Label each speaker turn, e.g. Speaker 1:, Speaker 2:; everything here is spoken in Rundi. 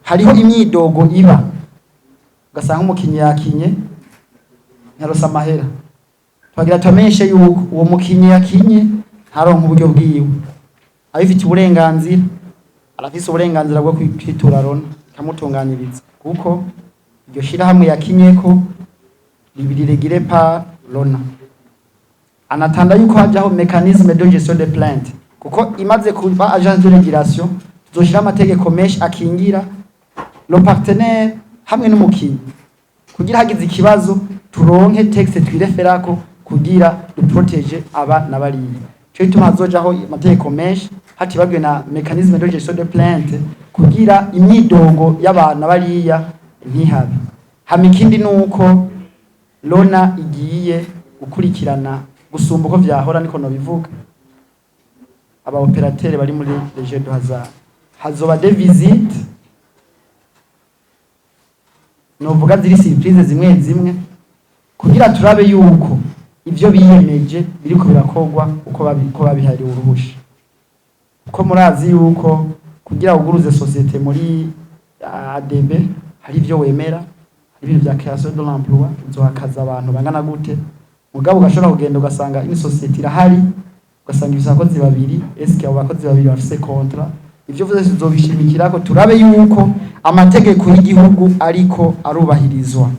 Speaker 1: hariho imyidogo iba ugasanga umukinyi yakinye ntaronse amahera, twagira tubamenyeshe yuko uwo mukinyi yakinye ntaronka uburyo bwiwe, abifitiye uburenganzira arafise uburenganzira bwo kwitura Rona ikamutunganyiriza, kuko iryo shirahamwe yakinyeko riregire par Rona. Anatanda yuko hajaho mécanisme de gestion de plainte, kuko imaze kuba agence de régulation tuzoshira amategeko menshi akingira le partenaire hamwe n'umukinyi, kugira hagize ikibazo turonke texte twireferako kugira duprotege aba nabariye. Cyo bituma hazojaho amategeko menshi hatibagwe na mécanisme de gestion de plainte kugira imyidogo y'abantu bariya ntihabe. Hama ikindi nuko Rona igiye gukurikirana gusumba uko vyahora, niko no bivuga aba operateur bari muri Région de Hazard hazoba des visites novuga ziri surprise zimwe kugira turabe yuko ivyo biyemeje biriko birakogwa uko babihariwe uruhusha, uko murazi yuko kugira uguruze societe muri ADB hari ivyo wemera, hari ibintu vya création de l'emploi uzohakaza abantu bangana gute, mugabo ugashobora kugenda ugasanga ini societe irahari ugasanga ibisa abakozi babiri, eske abo bakozi babiri bafise contrat, ivyo vyose tuzobishimikirako turabe yuko amategeko y'igihugu ariko arubahirizwa.